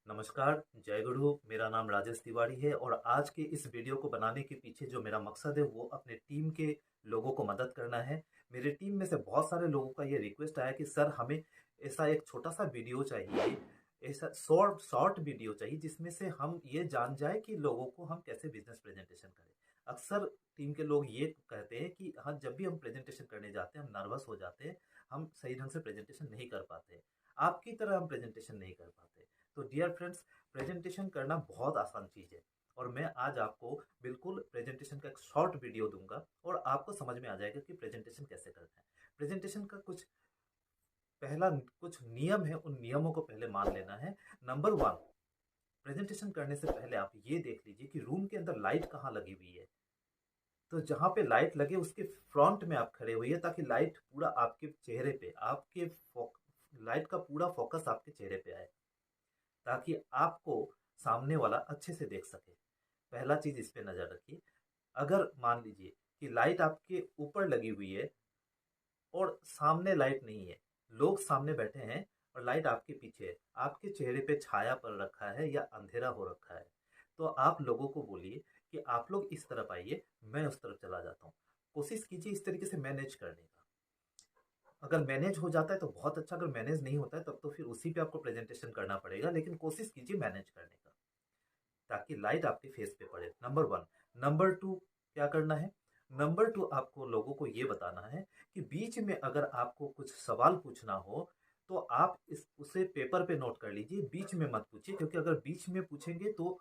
नमस्कार, जय गुरु। मेरा नाम राजेश तिवारी है और आज के इस वीडियो को बनाने के पीछे जो मेरा मकसद है वो अपने टीम के लोगों को मदद करना है। मेरे टीम में से बहुत सारे लोगों का ये रिक्वेस्ट आया कि सर हमें ऐसा एक छोटा सा वीडियो चाहिए, ऐसा शॉर्ट शॉर्ट वीडियो चाहिए जिसमें से हम ये जान जाए कि लोगों को हम कैसे बिजनेस प्रेजेंटेशन करें। अक्सर टीम के लोग ये कहते हैं कि हाँ, जब भी हम प्रेजेंटेशन करने जाते हैं हम नर्वस हो जाते हैं, हम सही ढंग से प्रेजेंटेशन नहीं कर पाते, आपकी तरह हम प्रेजेंटेशन नहीं कर पाते। तो डियर फ्रेंड्स, प्रेजेंटेशन करना बहुत आसान चीज़ है और मैं आज आपको बिल्कुल प्रेजेंटेशन का एक शॉर्ट वीडियो दूंगा और आपको समझ में आ जाएगा कि प्रेजेंटेशन कैसे करना है। प्रेजेंटेशन का कुछ नियम है, उन नियमों को पहले मान लेना है। नंबर वन, प्रेजेंटेशन करने से पहले आप ये देख लीजिए कि रूम के अंदर लाइट कहाँ लगी हुई है। तो जहाँ पे लाइट लगे उसके फ्रंट में आप खड़े होइए ताकि लाइट पूरा आपके चेहरे पे, लाइट का पूरा फोकस आपके चेहरे पे आए, ताकि आपको सामने वाला अच्छे से देख सके। पहला चीज इस पे नजर रखिए। अगर मान लीजिए कि लाइट आपके ऊपर लगी हुई है और सामने लाइट नहीं है, लोग सामने बैठे हैं और लाइट आपके पीछे है, आपके चेहरे पे छाया पड़ रखा है या अंधेरा हो रखा है, तो आप लोगों को बोलिए कि आप लोग इस तरफ आइए, मैं उस तरफ चला जाता हूँ। कोशिश कीजिए इस तरीके से मैनेज करने का। अगर मैनेज हो जाता है तो बहुत अच्छा, अगर मैनेज नहीं होता है तब तो फिर उसी पे आपको प्रेजेंटेशन करना पड़ेगा, लेकिन कोशिश कीजिए मैनेज करने का ताकि लाइट आपके फेस पे पड़े। Number one. नंबर टू, क्या करना है? नंबर टू, आपको लोगों को ये बताना है कि बीच में अगर आपको कुछ सवाल पूछना हो तो आप इस उसे पेपर पे नोट कर लीजिए, बीच में मत पूछिए, क्योंकि अगर बीच में पूछेंगे तो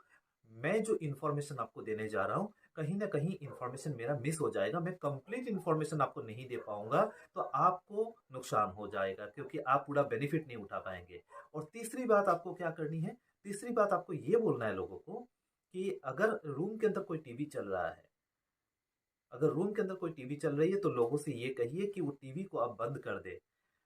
मैं जो इन्फॉर्मेशन आपको देने जा रहा हूँ कहीं ना कहीं इन्फॉर्मेशन मेरा मिस हो जाएगा, मैं कंप्लीट इन्फॉर्मेशन आपको नहीं दे पाऊंगा, तो आपको नुकसान हो जाएगा क्योंकि आप पूरा बेनिफिट नहीं उठा पाएंगे। और तीसरी बात आपको क्या करनी है? तीसरी बात आपको ये बोलना है लोगों को कि अगर रूम के अंदर कोई टीवी चल रहा है, अगर रूम के अंदर कोई टीवी चल रही है तो लोगों से ये कहिए कि वो टीवी को आप बंद कर दे।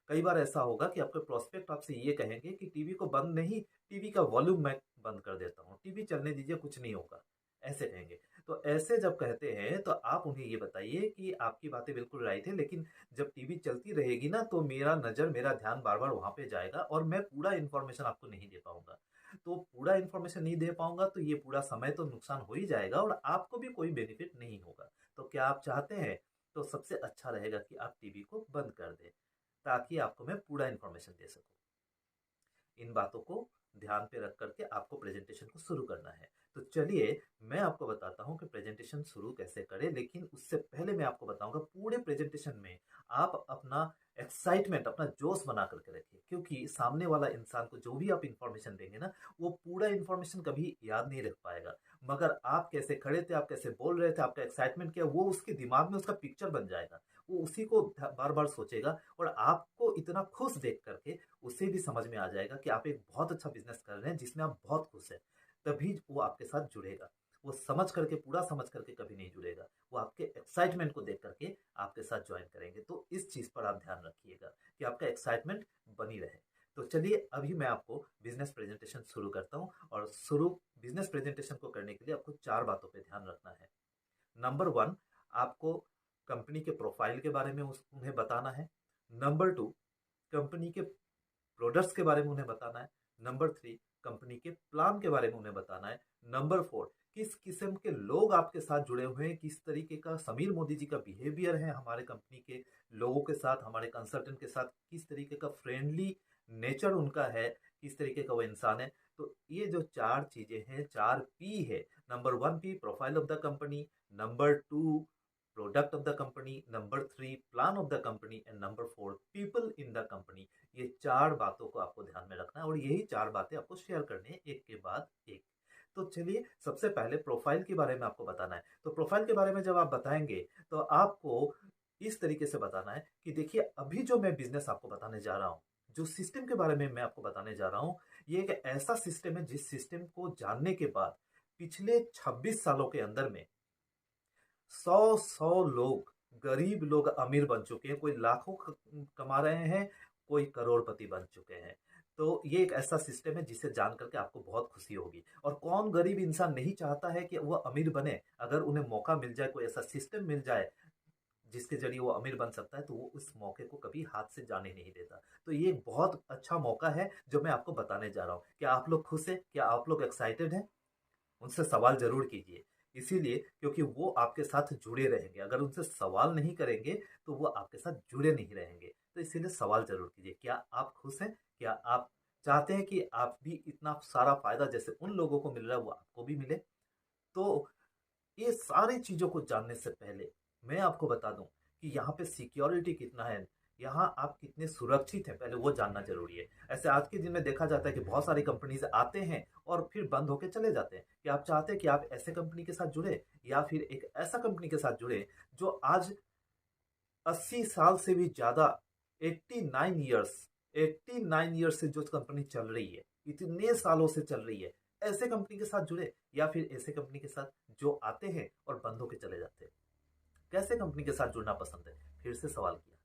कई बार ऐसा होगा कि आपके प्रोस्पेक्ट आपसे ये कहेंगे कि टीवी को बंद नहीं, टीवी का वॉल्यूम मैं बंद कर देता हूँ, टीवी चलने दीजिए, कुछ नहीं होगा, ऐसे कहेंगे। तो ऐसे जब कहते हैं तो आप उन्हें ये बताइए कि आपकी बातें बिल्कुल राइट है, लेकिन जब टीवी चलती रहेगी ना तो मेरा ध्यान बार बार वहां पे जाएगा और मैं पूरा इन्फॉर्मेशन आपको नहीं दे पाऊंगा। तो पूरा इन्फॉर्मेशन नहीं दे पाऊंगा तो ये पूरा समय तो नुकसान हो ही जाएगा और आपको भी कोई बेनिफिट नहीं होगा। तो क्या आप चाहते हैं? तो सबसे अच्छा रहेगा कि आप टीवी को बंद कर दें ताकि आपको मैं पूरा इन्फॉर्मेशन दे सकूं। इन बातों को ध्यान पे रख करके आपको प्रेजेंटेशन को शुरू करना है। तो चलिए मैं आपको बताता हूं कि प्रेजेंटेशन शुरू कैसे करें, लेकिन उससे पहले मैं आपको बताऊंगा पूरे प्रेजेंटेशन में आप अपना एक्साइटमेंट, अपना जोश बना करके रखिए, क्योंकि सामने वाला इंसान को जो भी आप इंफॉर्मेशन देंगे ना वो पूरा इंफॉर्मेशन कभी याद नहीं रख पाएगा, मगर आप कैसे खड़े थे, आप कैसे बोल रहे थे, आपका एक्साइटमेंट क्या, वो उसके दिमाग में उसका पिक्चर बन जाएगा, वो उसी को बार बार सोचेगा और आपको इतना खुश देख करके उसे भी समझ में आ जाएगा कि आप एक बहुत अच्छा बिजनेस कर रहे हैं जिसमें आप बहुत खुश हैं। तभी वो आपके साथ जुड़ेगा। वो समझ करके, पूरा समझ करके कभी नहीं जुड़ेगा, वो आपके एक्साइटमेंट को देख करके आपके साथ ज्वाइन करेंगे। तो इस चीज पर आप ध्यान रखिएगा कि आपका एक्साइटमेंट बनी रहे। तो चलिए अभी मैं आपको बिजनेस प्रेजेंटेशन शुरू करता हूँ और शुरू बिजनेस प्रेजेंटेशन को करने के लिए आपको चार बातों पर ध्यान रखना है। नंबर वन, आपको कंपनी के प्रोफाइल के बारे में उन्हें बताना है। नंबर टू, कंपनी के प्रोडक्ट्स के बारे में उन्हें बताना है। नंबर थ्री, कंपनी के प्लान के बारे में उन्हें बताना है। नंबर फोर, किस किस्म के लोग आपके साथ जुड़े हुए हैं, किस तरीके का समीर मोदी जी का बिहेवियर है हमारे कंपनी के लोगों के साथ, हमारे कंसल्टेंट के साथ, किस तरीके का फ्रेंडली नेचर उनका है, किस तरीके का वो इंसान है। तो ये जो चार चीजें हैं, चार पी है। Number one P, profile of the company. Number two, product of the company. Number three, plan of the company. And number four, people in the company. ये चार बातों को आपको ध्यान में रखना है और यही चार बातें आपको शेयर करनी है एक के बाद एक। तो चलिए सबसे पहले प्रोफाइल के बारे में आपको बताना है। तो प्रोफाइल के बारे में जब आप बताएंगे तो आपको इस तरीके से बताना है कि देखिए अभी जो मैं बिजनेस आपको बताने जा रहा हूँ, जो सिस्टम के बारे में मैं आपको बताने जा रहा हूँ, ये एक ऐसा सिस्टम है जिस सिस्टम को जानने के बाद पिछले 26 सालों के अंदर में सौ सौ लोग, गरीब लोग अमीर बन चुके हैं, कोई लाखों कमा रहे हैं, कोई करोड़पति बन चुके हैं। तो ये एक ऐसा सिस्टम है जिसे जान करके आपको बहुत खुशी होगी। और कौन गरीब इंसान नहीं चाहता है कि वह अमीर बने? अगर उन्हें मौका मिल जाए, कोई ऐसा सिस्टम मिल जाए जिसके जरिए वो अमीर बन सकता है, तो वो उस मौके को कभी हाथ से जाने नहीं देता। तो ये एक बहुत अच्छा मौका है जो मैं आपको बताने जा रहा हूँ। क्या आप लोग खुश हैं? क्या आप लोग एक्साइटेड हैं? उनसे सवाल ज़रूर कीजिए। इसीलिए क्योंकि वो आपके साथ जुड़े रहेंगे। अगर उनसे सवाल नहीं करेंगे, तो वो आपके साथ जुड़े नहीं रहेंगे। तो इसीलिए सवाल ज़रूर कीजिए। क्या आप खुश हैं? क्या आप चाहते हैं कि आप भी इतना सारा फ़ायदा जैसे उन लोगों को मिल रहा है, वो आपको भी मिले? तो ये सारी चीज़ों को जानने से पहले मैं आपको बता दूं कि यहाँ पे सिक्योरिटी कितना है, यहाँ आप कितने सुरक्षित हैं, पहले वो जानना जरूरी है। ऐसे आज के दिन में देखा जाता है कि बहुत सारी कंपनीज आते हैं और फिर बंद होकर चले जाते हैं। कि आप चाहते हैं कि आप ऐसे कंपनी के साथ जुड़े या फिर एक ऐसा कंपनी के साथ जुड़े जो आज 80 साल से भी ज्यादा, 89 ईयर्स, 89 ईयर्स से जो कंपनी चल रही है, इतने सालों से चल रही है, ऐसे कंपनी के साथ जुड़े या फिर ऐसे कंपनी के साथ जो आते हैं और बंद होके चले जाते हैं? कैसे कंपनी के साथ जुड़ना पसंद है? फिर से सवाल किया,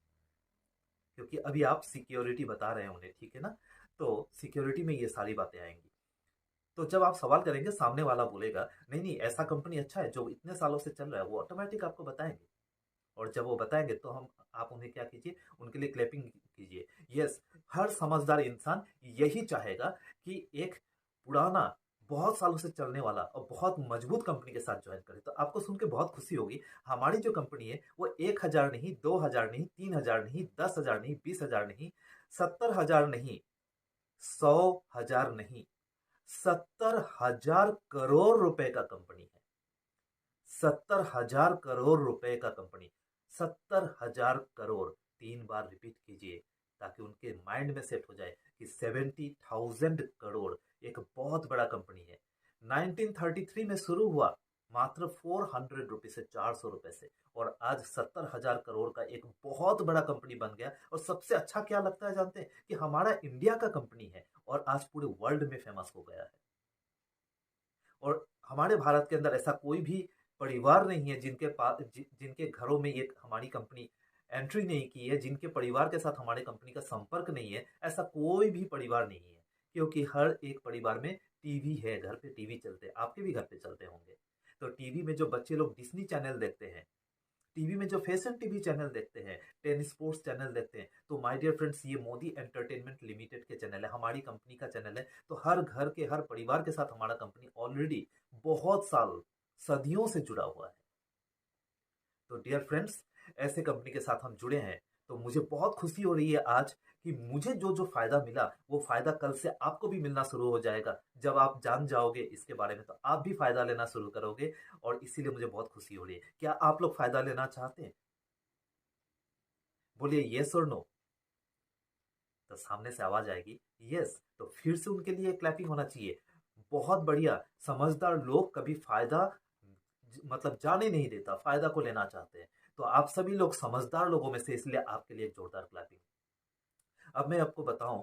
क्योंकि अभी आप सिक्योरिटी बता रहे हैं उन्हें, ठीक है ना? तो सिक्योरिटी में ये सारी बातें आएंगी। तो जब आप सवाल करेंगे, सामने वाला बोलेगा नहीं नहीं ऐसा कंपनी अच्छा है जो इतने सालों से चल रहा है, वो ऑटोमेटिक आपको बताएंगे। और जब वो बताएंगे तो हम आप उन्हें क्या कीजिए, उनके लिए क्लैपिंग कीजिए। यस, हर समझदार इंसान यही चाहेगा कि एक पुराना, बहुत सालों से चलने वाला और बहुत मजबूत कंपनी के साथ ज्वाइन करे। तो आपको सुन के बहुत खुशी होगी। हमारी जो कंपनी है वो 1,000 नहीं, 2,000 नहीं, 3,000 नहीं, 10,000 नहीं, 20,000 नहीं, 70,000 नहीं, 100,000 नहीं, 70,000 करोड़ रुपए का कंपनी है। 70,000 करोड़ रुपए का कंपनी। 70,000 करोड़, 3 बार रिपीट कीजिए ताकि उनके माइंड में सेट हो जाए कि 70,000 करोड़ एक बहुत बड़ा कंपनी है। 1933 में शुरू हुआ मात्र 400 रुपए से, 400 रुपए से, और आज 70,000 करोड़ का एक बहुत बड़ा कंपनी बन गया। और सबसे अच्छा क्या लगता है जानते हैं? कि हमारा इंडिया का कंपनी है और आज पूरे वर्ल्ड में फेमस हो गया है। और हमारे भारत के अंदर ऐसा कोई भी परिवार नहीं है जिनके पास जिनके घरों में एक हमारी कंपनी एंट्री नहीं की है, जिनके परिवार के साथ हमारे कंपनी का संपर्क नहीं है। ऐसा कोई भी परिवार नहीं है, क्योंकि हर एक परिवार में टीवी है, घर पे टीवी चलते हैं, आपके भी घर पे चलते होंगे। तो टीवी में जो बच्चे लोग डिज्नी चैनल देखते हैं, टीवी में जो फैशन टीवी चैनल देखते हैं, टेन स्पोर्ट्स चैनल देखते हैं, तो माय डियर फ्रेंड्स, ये मोदी एंटरटेनमेंट लिमिटेड के चैनल है, हमारी कंपनी का चैनल है। तो हर घर के हर परिवार के साथ हमारा कंपनी ऑलरेडी बहुत साल, सदियों से जुड़ा हुआ है। तो डियर फ्रेंड्स, ऐसे कंपनी के साथ हम जुड़े हैं। तो मुझे बहुत खुशी हो रही है आज कि मुझे जो जो फायदा मिला, वो फायदा कल से आपको भी मिलना शुरू हो जाएगा। जब आप जान जाओगे इसके बारे में, तो आप भी फायदा लेना शुरू करोगे। और इसीलिए मुझे बहुत खुशी हो रही है। क्या आप लोग फायदा लेना चाहते हैं? बोलिए यस और नो। तो सामने से आवाज आएगी यस, तो फिर से उनके लिए क्लैपिंग होना चाहिए। बहुत बढ़िया। समझदार लोग कभी फायदा मतलब जाने नहीं देता, फायदा को लेना चाहते हैं। तो आप सभी लोग समझदार लोगों में से, इसलिए आपके लिए एक जोरदार क्लैपिंग। अब मैं आपको बताऊं,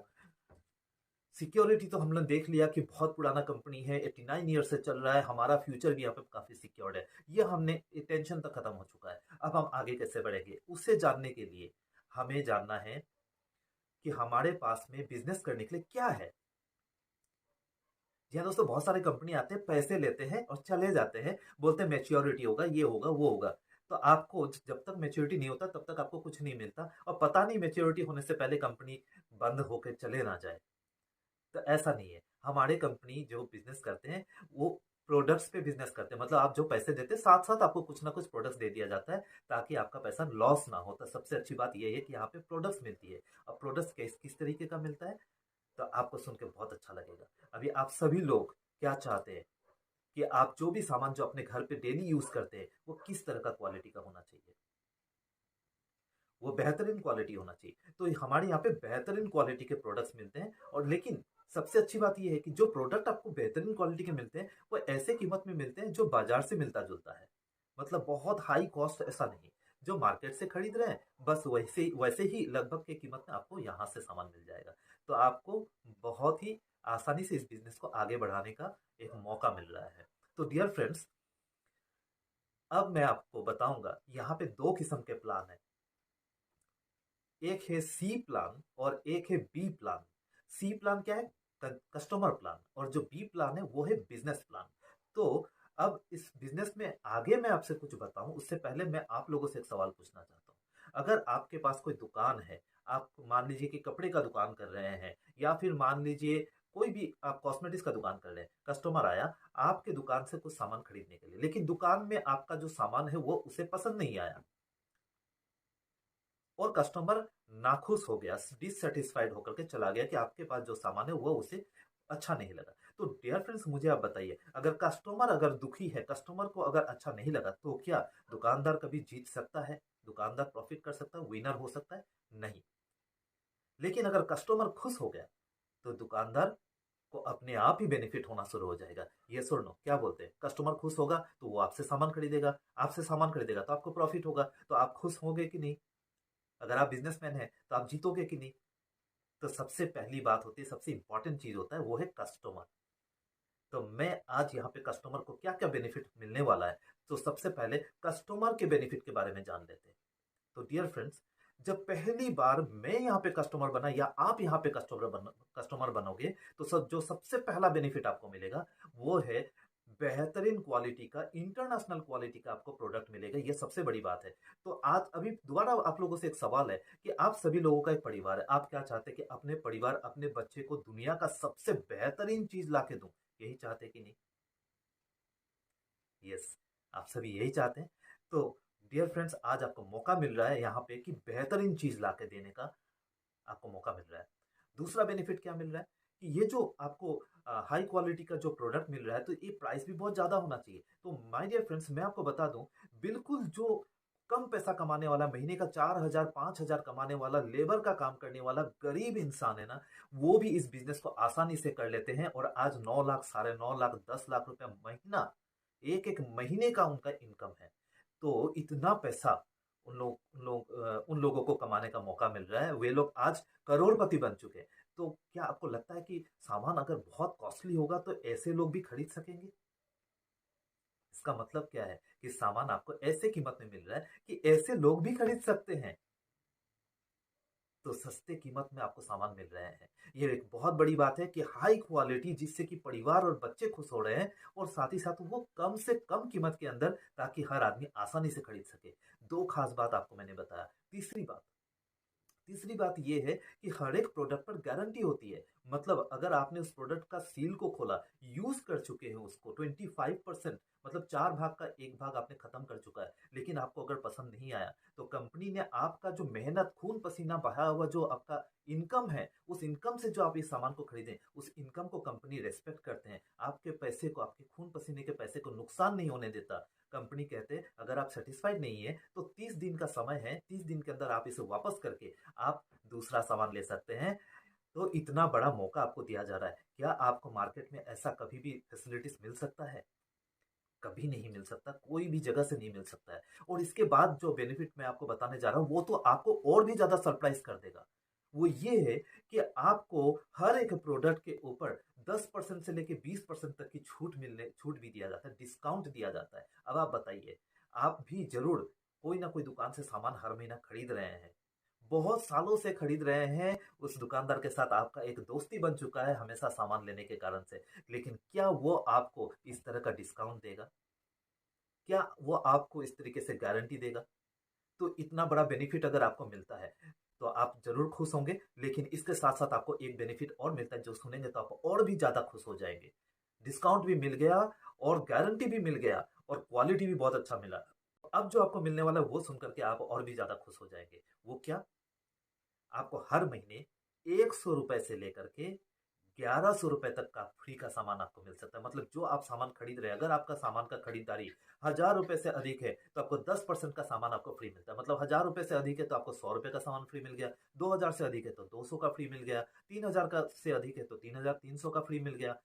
सिक्योरिटी तो हमने देख लिया कि बहुत पुराना कंपनी है, 89 ईयर से चल रहा है, हमारा फ्यूचर भी यहाँ पे काफी सिक्योर्ड है। ये हमने टेंशन तक खत्म हो चुका है। अब हम आगे कैसे बढ़ेंगे, उससे जानने के लिए हमें जानना है कि हमारे पास में बिजनेस करने के लिए क्या है। जी हाँ दोस्तों, बहुत सारे कंपनी आते हैं, पैसे लेते हैं और चले जाते हैं, बोलते हैं मैच्योरिटी होगा, ये होगा, वो होगा। तो आपको जब तक मैच्योरिटी नहीं होता तब तक आपको कुछ नहीं मिलता, और पता नहीं मैच्योरिटी होने से पहले कंपनी बंद होकर चले ना जाए। तो ऐसा नहीं है। हमारे कंपनी जो बिजनेस करते हैं, वो प्रोडक्ट्स पे बिजनेस करते हैं। मतलब आप जो पैसे देते हैं, साथ साथ आपको कुछ ना कुछ प्रोडक्ट्स दे दिया जाता है, ताकि आपका पैसा लॉस ना हो। तो सबसे अच्छी बात यह है कि यहाँ पे प्रोडक्ट्स मिलती है। अब प्रोडक्ट्स किस किस तरीके का मिलता है, तो आपको सुन के बहुत अच्छा लगेगा। अभी आप सभी लोग क्या चाहते हैं कि आप जो भी सामान जो अपने घर पे डेली यूज करते हैं, वो किस तरह का क्वालिटी का होना चाहिए? वो बेहतरीन क्वालिटी होना चाहिए। तो हमारे यहाँ पे बेहतरीन क्वालिटी के प्रोडक्ट्स मिलते हैं। और लेकिन सबसे अच्छी बात यह है कि जो प्रोडक्ट आपको बेहतरीन क्वालिटी के मिलते हैं, वो ऐसे कीमत में मिलते हैं जो बाजार से मिलता जुलता है। मतलब बहुत हाई कॉस्ट ऐसा नहीं। जो मार्केट से खरीद रहे हैं, बस वैसे ही लगभग के कीमत में आपको यहाँ से सामान मिल जाएगा। तो आपको बहुत ही आसानी से इस बिजनेस को आगे बढ़ाने का एक मौका मिल रहा है। तो डियर फ्रेंड्स, अब मैं आपको बताऊंगा, यहाँ पे दो किस्म के प्लान है। एक है सी प्लान और एक है बी प्लान। सी प्लान क्या है? Customer plan. और जो बी प्लान है वो है बिजनेस प्लान। तो अब इस बिजनेस में आगे मैं आपसे कुछ बताऊं उससे पहले मैं आप लोगों से एक सवाल पूछना चाहता हूं। अगर आपके पास कोई दुकान है, आप मान लीजिए कि कपड़े का दुकान कर रहे हैं, या फिर मान लीजिए कोई भी आप कॉस्मेटिक्स का दुकान कर रहे हैं, कस्टमर आया आपके दुकान से कुछ सामान खरीदने के लिए, लेकिन दुकान में आपका जो सामान है वो उसे पसंद नहीं आया और कस्टमर नाखुश हो गया, डिससेटिस्फाइड होकर के चला गया कि आपके पास जो सामान है वो उसे अच्छा नहीं लगा। तो डियर फ्रेंड्स, मुझे आप बताइए, अगर कस्टमर अगर दुखी है, कस्टमर को अगर अच्छा नहीं लगा, तो क्या दुकानदार कभी जीत सकता है? दुकानदार प्रॉफिट कर सकता है, विनर हो सकता है? नहीं। लेकिन अगर कस्टमर खुश हो गया तो दुकानदार को अपने आप ही बेनिफिट होना शुरू हो जाएगा। ये सुन लो, क्या बोलते हैं? कस्टमर खुश होगा तो वो आपसे सामान खरीदेगा, आपसे सामान खरीदेगा तो आपको प्रॉफिट होगा, तो आप खुश होंगे कि नहीं? अगर आप बिजनेसमैन हैं तो आप जीतोगे कि नहीं? तो सबसे पहली बात होती है, सबसे इंपॉर्टेंट चीज होता है वो है कस्टमर। तो मैं आज यहाँ पे कस्टमर को क्या क्या बेनिफिट मिलने वाला है, तो सबसे पहले कस्टमर के बेनिफिट के बारे में जान लेते हैं। तो डियर फ्रेंड्स, जब पहली बार मैं यहाँ पे कस्टमर बना या आप यहाँ पे कस्टमर बनोगे, तो जो सबसे पहला बेनिफिट आपको मिलेगा वो है बेहतरीन क्वालिटी का, इंटरनेशनल क्वालिटी का आपको प्रोडक्ट मिलेगा। ये सबसे बड़ी बात है। तो आज अभी दोबारा आप लोगों से एक सवाल है कि आप सभी लोगों का एक परिवार है, आप क्या चाहते हैं कि अपने परिवार, अपने बच्चे को दुनिया का सबसे बेहतरीन चीज ला के दूं? यही चाहते कि नहीं? यस, आप सभी यही चाहते हैं। तो डियर फ्रेंड्स, आज आपको मौका मिल रहा है यहाँ पे कि बेहतरीन चीज ला के देने का आपको मौका मिल रहा है। दूसरा बेनिफिट क्या मिल रहा है कि ये जो आपको हाई क्वालिटी का जो प्रोडक्ट मिल रहा है, तो ये प्राइस भी बहुत ज्यादा होना चाहिए। तो माय डियर फ्रेंड्स, मैं आपको बता दूं, बिल्कुल जो कम पैसा कमाने वाला, महीने का 4,000 5,000 कमाने वाला, लेबर का काम करने वाला गरीब इंसान है ना, वो भी इस बिजनेस को आसानी से कर लेते हैं। और आज 9 लाख, 9.5 लाख, 10 लाख रुपया महीना, एक एक महीने का उनका इनकम है। तो इतना पैसा उन लोगों को कमाने का मौका मिल रहा है। वे लोग आज करोड़पति बन चुके हैं। तो क्या आपको लगता है कि सामान अगर बहुत कॉस्टली होगा तो ऐसे लोग भी खरीद सकेंगे? इसका मतलब क्या है कि सामान आपको ऐसे कीमत में मिल रहा है कि ऐसे लोग भी खरीद सकते हैं। तो सस्ते कीमत में आपको सामान मिल रहे हैं। ये एक बहुत बड़ी बात है कि हाई क्वालिटी, जिससे कि परिवार और बच्चे खुश हो रहे हैं, और साथ ही साथ वो कम से कम कीमत के अंदर, ताकि हर आदमी आसानी से खरीद सके। दो खास बात आपको मैंने बताया। तीसरी बात यह है कि हर एक प्रोडक्ट पर गारंटी होती है। मतलब अगर आपने उस प्रोडक्ट का सील को खोला, यूज कर चुके हैं उसको 25%, मतलब 4 भाग का 1 भाग आपने खत्म कर चुका है, लेकिन आपको अगर पसंद नहीं आया, तो कंपनी ने आपका जो मेहनत, खून पसीना बहाया हुआ जो आपका इनकम है, उस इनकम से जो आप इस सामान को खरीदें, उस इनकम को कंपनी रेस्पेक्ट करते हैं। आपके पैसे को, आपके खून पसीने के पैसे को नुकसान नहीं होने देता। कंपनी कहते हैं अगर आप सेटिस्फाइड नहीं है तो 30 दिन का समय है, 30 दिन के अंदर आप इसे वापस करके आप दूसरा सामान ले सकते हैं। तो इतना बड़ा मौका आपको दिया जा रहा है। क्या आपको मार्केट में ऐसा कभी भी फैसिलिटीज मिल सकता है? कभी नहीं मिल सकता, कोई भी जगह से नहीं मिल सकता है। और इसके बाद जो बेनिफिट मैं आपको बताने जा रहा हूं, वो तो आपको और भी ज्यादा सरप्राइज कर देगा। वो ये है कि आपको हर एक प्रोडक्ट के ऊपर 10% से लेके 20% तक की छूट भी दिया जाता है, डिस्काउंट दिया जाता है। अब आप बताइए, आप भी जरूर कोई ना कोई दुकान से सामान हर महीना खरीद रहे हैं, बहुत सालों से खरीद रहे हैं, उस दुकानदार के साथ आपका एक दोस्ती बन चुका है हमेशा सामान लेने के कारण से। लेकिन क्या वो आपको इस तरह का डिस्काउंट देगा? क्या वो आपको इस तरीके से गारंटी देगा? तो इतना बड़ा बेनिफिट अगर आपको मिलता है तो आप जरूर खुश होंगे। लेकिन इसके साथ साथ आपको एक बेनिफिट और मिलता है, जो सुनेंगे तो आप और भी ज्यादा खुश हो जाएंगे। डिस्काउंट भी मिल गया, और गारंटी भी मिल गया, और क्वालिटी भी बहुत अच्छा मिला। अब जो आपको मिलने वाला है वो सुनकर के आप और भी ज्यादा खुश हो जाएंगे। वो क्या? आपको हर महीने 100 रुपए से लेकर के 1100 रुपए तक का फ्री का सामान आपको मिल सकता है। मतलब जो आप सामान खरीद रहे हैं, अगर आपका सामान का खरीदारी 1000 रुपए से अधिक है तो आपको 10% का सामान आपको फ्री मिलता है। मतलब 1000 रुपए से अधिक है तो आपको 100 रुपए का सामान फ्री मिल गया, 2000 से अधिक है तो 200 का फ्री मिल गया, 3000 का से अधिक है तो 3300 का फ्री मिल गया,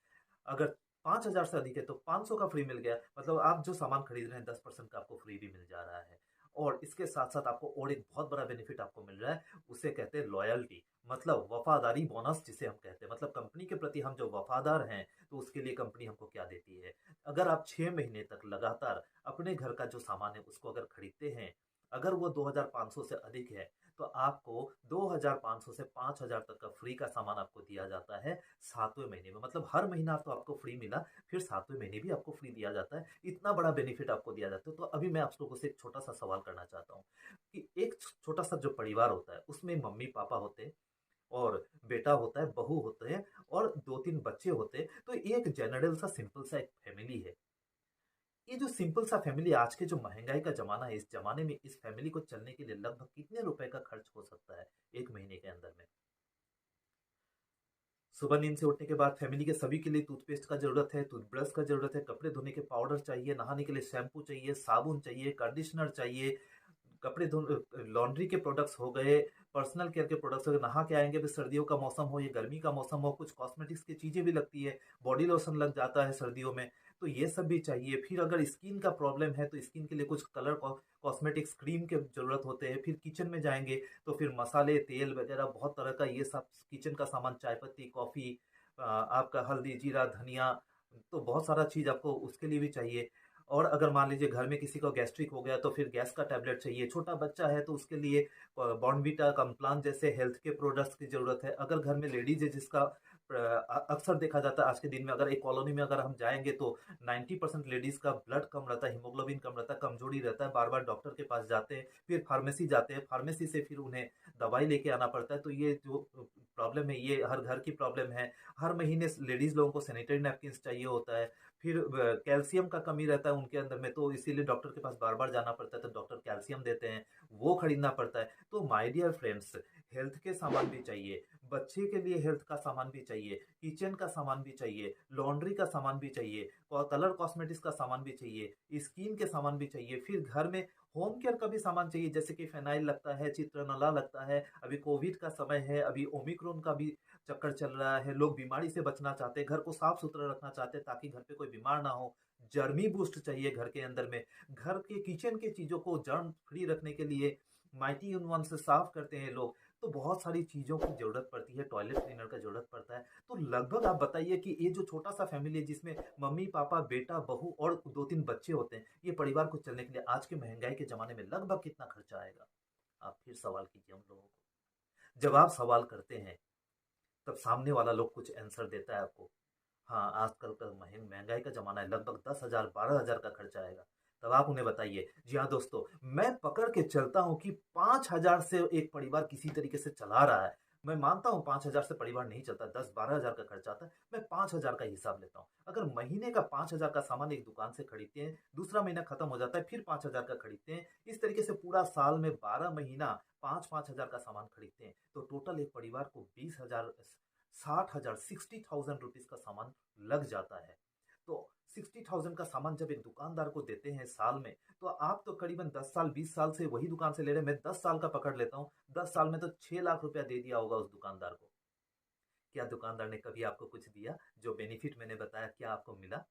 अगर 5000 से अधिक है तो 500 का फ्री मिल गया। मतलब आप जो सामान खरीद रहे हैं 10% का आपको फ्री भी मिल जा रहा है। और इसके साथ साथ आपको और एक बहुत बड़ा बेनिफिट आपको मिल रहा है, उसे कहते हैं लॉयल्टी, मतलब वफादारी बोनस जिसे हम कहते हैं। मतलब कंपनी के प्रति हम जो वफादार हैं, तो उसके लिए कंपनी हमको क्या देती है? अगर आप 6 महीने तक लगातार अपने घर का जो सामान है उसको अगर खरीदते हैं, अगर वो 2500 से अधिक है तो आपको 2500 से 5000 तक का फ्री का सामान आपको दिया जाता है 7वें महीने में। मतलब हर महीना तो आपको फ्री मिला, फिर 7वें महीने भी आपको फ्री दिया जाता है। इतना बड़ा बेनिफिट आपको दिया जाता है। तो अभी मैं आप लोगों से एक छोटा सा सवाल करना चाहता हूँ कि एक छोटा सा जो परिवार होता है उसमें मम्मी पापा होते हैं और बेटा होता है, बहू होते हैं और 2-3 बच्चे होते हैं। तो ये एक जनरल सा सिंपल सा एक फैमिली है। ये जो सिंपल सा फैमिली, आज के जो महंगाई का जमाना है, इस जमाने में इस फैमिली को चलने के लिए लगभग कितने रुपए का खर्च हो सकता है एक महीने के अंदर में? सुबह नींद से उठने के बाद फैमिली के सभी के लिए टूथपेस्ट का जरूरत है, टूथब्रश का जरूरत है, कपड़े धोने के पाउडर चाहिए, नहाने के लिए शैम्पू चाहिए, साबुन चाहिए, कंडीशनर चाहिए, कपड़े धो लॉन्ड्री के प्रोडक्ट्स हो गए, पर्सनल केयर के प्रोडक्ट्स हो गए, नहा के आएंगे फिर सर्दियों का मौसम हो या गर्मी का मौसम हो, कुछ कॉस्मेटिक्स की चीजें भी लगती है, बॉडी लोशन लग जाता है सर्दियों में, तो ये सब भी चाहिए। फिर अगर स्किन का प्रॉब्लम है तो स्किन के लिए कुछ कलर कॉस्मेटिक्स क्रीम के जरूरत होते हैं। फिर किचन में जाएंगे तो फिर मसाले तेल वगैरह बहुत तरह का ये सब किचन का सामान, चाय पत्ती, कॉफी, आपका हल्दी जीरा धनिया, तो बहुत सारा चीज आपको उसके लिए भी चाहिए। और अगर मान लीजिए घर में किसी को गैस्ट्रिक हो गया तो फिर गैस का टैबलेट चाहिए, छोटा बच्चा है तो उसके लिए बॉर्नवीटा कम्प्लान जैसे हेल्थ के प्रोडक्ट्स की जरूरत है। अगर घर में लेडीज है जिसका अक्सर देखा जाता है आज के दिन में, अगर एक कॉलोनी में अगर हम जाएंगे तो 90% लेडीज का ब्लड कम रहता है, हीमोग्लोबिन कम रहता है, कमजोरी रहता है, बार बार डॉक्टर के पास जाते हैं, फिर फार्मेसी जाते हैं, फार्मेसी से फिर उन्हें दवाई लेके आना पड़ता है। तो ये जो प्रॉब्लम है ये हर घर की प्रॉब्लम है। हर महीने लेडीज लोगों को सैनिटरी नैपकिन चाहिए होता है। फिर कैल्शियम का कमी रहता है उनके अंदर में, तो इसीलिए डॉक्टर के पास बार बार जाना पड़ता है, तो डॉक्टर कैल्शियम देते हैं, वो खरीदना पड़ता है। तो माय डियर फ्रेंड्स, हेल्थ के सामान भी चाहिए, बच्चे के लिए हेल्थ का सामान भी चाहिए, किचन का सामान भी चाहिए, लॉन्ड्री का सामान भी चाहिए, और कलर कॉस्मेटिक्स का सामान भी चाहिए, स्किन के सामान भी चाहिए, फिर घर में होम केयर का भी सामान चाहिए, जैसे कि फेनाइल लगता है, चित्रनला लगता है, अभी कोविड का समय है, अभी ओमिक्रॉन का भी चक्कर चल रहा है, लोग बीमारी से बचना चाहते हैं, घर को साफ सुथरा रखना चाहते हैं ताकि घर पे कोई बीमार ना हो। जर्मी बूस्ट चाहिए घर के अंदर में, घर के किचन के चीजों को जर्म फ्री रखने के लिए माइटी इन वन से साफ करते हैं लोग। तो बहुत सारी चीजों की जरूरत पड़ती है, टॉयलेट क्लीनर का जरूरत पड़ता है। तो लगभग आप बताइए कि ये जो छोटा सा फैमिली है जिसमें मम्मी पापा बेटा बहू और 2-3 बच्चे होते हैं, ये परिवार को चलने के लिए आज के महंगाई के जमाने में लगभग कितना खर्चा आएगा? आप फिर सवाल कीजिए हम लोगों को। जब आप सवाल करते हैं तब सामने वाला लोग कुछ आंसर देता है आपको, हाँ आजकल का महंगाई का जमाना है, लगभग 10,000 12,000 का खर्चा आएगा। तब आप उन्हें बताइए, जी हाँ दोस्तों, मैं पकड़ के चलता हूँ कि 5,000 से एक परिवार किसी तरीके से चला रहा है। मैं मानता हूँ 5,000 से परिवार नहीं चलता, 10-12,000 का खर्चा आता है, मैं 5,000 का हिसाब लेता हूँ। अगर महीने का 5,000 का सामान एक दुकान से खरीदते हैं, दूसरा महीना खत्म हो जाता है, फिर 5,000 का खरीदते हैं, इस तरीके से पूरा साल में 12 महीना 5-5 हजार का सामान खरीदते हैं, तो टोटल एक परिवार को 20,000 60,000 60,000 रुपीज का सामान लग जाता है। तो 60,000 का सामान जब एक दुकानदार को देते हैं साल में, तो आप तो करीबन 10 साल 20 साल से वही दुकान से ले रहे हैं, मैं 10 साल का पकड़ लेता हूँ, 10 साल में तो 6 लाख रुपया दे दिया होगा उस दुकानदार को। क्या दुकानदार ने कभी आपको कुछ दिया? जो बेनिफिट मैंने बताया क्या आपको मिला?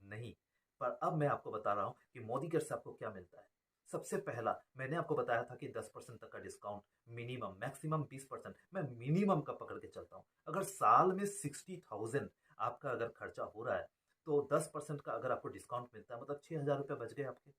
नहीं। पर अब मैं आपको बता रहा हूँ कि मोदी केयर से आपको क्या मिलता है। सबसे पहला मैंने आपको बताया था कि 10% तक का डिस्काउंट, मिनिमम मैक्सिमम 20%, मैं मिनिमम का पकड़ के चलता हूँ। अगर साल में 60,000 आपका अगर खर्चा हो रहा है तो 10% का अगर आपको डिस्काउंट मिलता है, मतलब 6,000 रुपये बच गए आपके।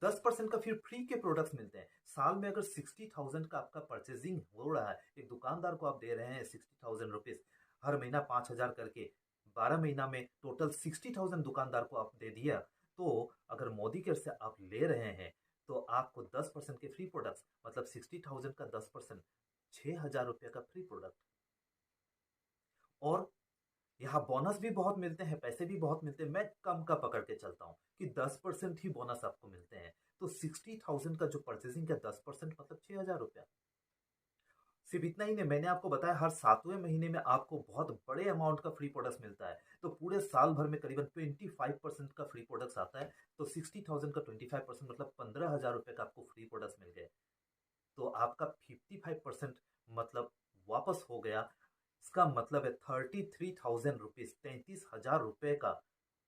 10% का फिर फ्री के प्रोडक्ट्स मिलते हैं। साल में अगर 60,000 का आपका परचेजिंग हो रहा है, एक दुकानदार को आप दे रहे हैं 60,000 रुपीज, हर महीना 5,000 करके, 12 महीना में टोटल 60,000 दुकानदार को आप दे दिया। तो अगर मोदी केयर से आप ले रहे हैं तो आपको 10% के फ्री प्रोडक्ट्स, मतलब 60,000 का 10%, 6,000 रुपये का फ्री प्रोडक्ट। और यहाँ बोनस भी बहुत मिलते हैं, पैसे भी बहुत मिलते हैं। मैं कम का पकड़ के चलता हूँ कि 10% ही बोनस आपको मिलते हैं। तो 60,000 का जो परचेजिंग का 10% मतलब 6,000 रुपया। सिर्फ इतना ही नहीं, मैंने आपको बताया हर 7वें महीने में आपको बहुत बड़े अमाउंट का फ्री प्रोडक्ट्स मिलता है। तो पूरे साल भर में करीबन 25% का फ्री प्रोडक्ट्स आता है। तो 60,000 का 25% मतलब 15,000 रुपये का आपको फ्री प्रोडक्ट्स मिल गए। तो आपका 55% मतलब वापस हो गया। इसका मतलब है 33,000 रुपीज, 33,000 रुपये का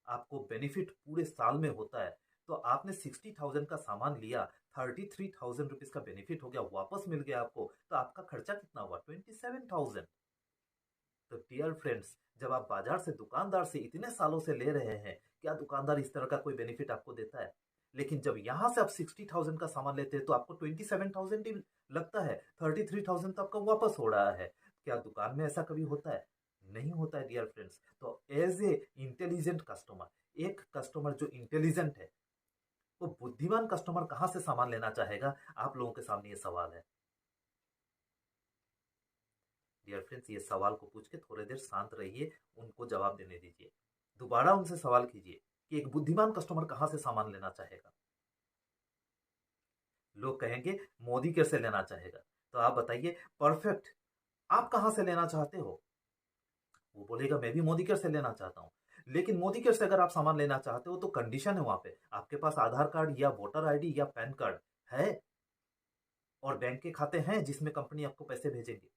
आपको बेनिफिट पूरे साल में होता है। तो आपने 60,000 का सामान लिया, 33,000 रुपीज का बेनिफिट हो गया, वापस मिल गया आपको, तो आपका खर्चा कितना हुआ? 27,000। तो डियर फ्रेंड्स, जब आप बाजार से दुकानदार से इतने सालों से ले रहे हैं, क्या दुकानदार इस तरह का कोई बेनिफिट आपको देता है? लेकिन जब यहाँ से आप 60,000 का सामान लेते हैं तो आपको 27,000 ही लगता है, 33,000 तो आपका वापस हो रहा है। क्या दुकान में ऐसा कभी होता है? नहीं होता है डियर फ्रेंड्स। तो एज ए इंटेलिजेंट कस्टमर, एक कस्टमर जो इंटेलिजेंट है, वो बुद्धिमान कस्टमर कहाँ से सामान लेना चाहेगा? आप लोगों के सामने ये सवाल है डियर फ्रेंड्स। ये सवाल को पूछ के थोड़ी देर शांत रहिए, उनको जवाब देने दीजिए। दोबारा उनसे सवाल कीजिए कि एक बुद्धिमान कस्टमर कहाँ से सामान लेना चाहेगा? लोग कहेंगे मोदी केयर से लेना चाहेगा। तो आप बताइए परफेक्ट, आप कहाँ से लेना चाहते हो? वो बोलेगा मैं भी मोदी केयर से लेना चाहता हूँ। लेकिन मोदी केयर से अगर आप सामान लेना चाहते हो तो कंडीशन है वहां पे, आपके पास आधार कार्ड या वोटर आईडी या पैन कार्ड है और बैंक के खाते हैं जिसमें कंपनी आपको पैसे भेजेंगे।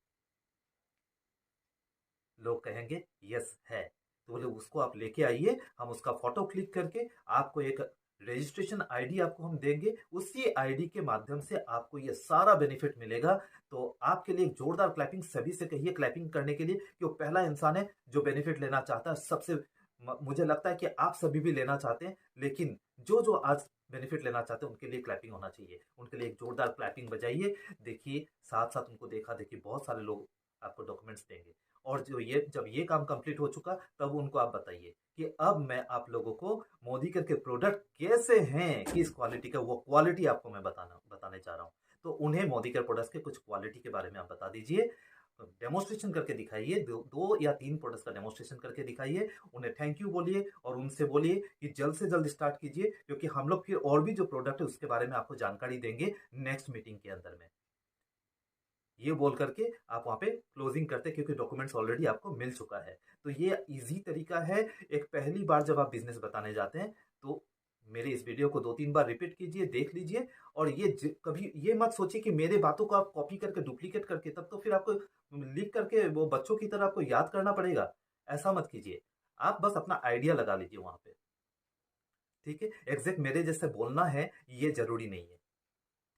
लोग कहेंगे यस है। तो बोले उसको आप लेके आइए, हम उसका फोटो क्लिक करके आपको एक रजिस्ट्रेशन आईडी आपको हम देंगे, उसी आईडी के माध्यम से आपको ये सारा बेनिफिट मिलेगा। तो आपके लिए एक जोरदार क्लैपिंग सभी से कहिए, क्लैपिंग करने के लिए, कि वो पहला इंसान है जो बेनिफिट लेना चाहता है। सबसे मुझे लगता है कि आप सभी भी लेना चाहते हैं, लेकिन जो जो आज बेनिफिट लेना चाहते हैं उनके लिए क्लैपिंग होना चाहिए। उनके लिए एक जोरदार क्लैपिंग बजाइए। देखिए साथ साथ उनको देखा देखिए बहुत सारे लोग आपको डॉक्यूमेंट्स देंगे। और जो ये जब ये काम कंप्लीट हो चुका तब उनको आप बताइए कि अब मैं आप लोगों को मोदी के प्रोडक्ट कैसे हैं, किस क्वालिटी का, वो क्वालिटी आपको मैं बताने जा रहा हूँ। तो उन्हें मोदी के प्रोडक्ट्स के कुछ क्वालिटी के बारे में आप बता दीजिए, डेमोस्ट्रेशन करके दिखाइए, दो या तीन प्रोडक्ट्स का डेमोस्ट्रेशन करके दिखाइए। उन्हें थैंक यू बोलिए और उनसे बोलिए कि जल्द से जल्द स्टार्ट कीजिए, क्योंकि हम लोग फिर और भी जो प्रोडक्ट है उसके बारे में आपको जानकारी देंगे नेक्स्ट मीटिंग के अंदर में। ये बोल करके आप वहाँ पे क्लोजिंग करते, क्योंकि डॉक्यूमेंट्स ऑलरेडी आपको मिल चुका है। तो ये इजी तरीका है। एक पहली बार जब आप बिजनेस बताने जाते हैं तो मेरे इस वीडियो को 2-3 बार रिपीट कीजिए, देख लीजिए। और ये कभी ये मत सोचिए कि मेरे बातों को आप कॉपी करके डुप्लीकेट करके तब तो फिर आपको लिख करके वो बच्चों की तरह आपको याद करना पड़ेगा। ऐसा मत कीजिए, आप बस अपना आइडिया लगा लीजिए वहाँ पे। ठीक है, एग्जैक्ट मेरे जैसे बोलना है ये जरूरी नहीं है।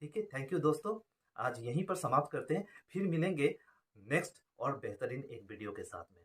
ठीक है, थैंक यू दोस्तों। आज यहीं पर समाप्त करते हैं, फिर मिलेंगे नेक्स्ट और बेहतरीन एक वीडियो के साथ में।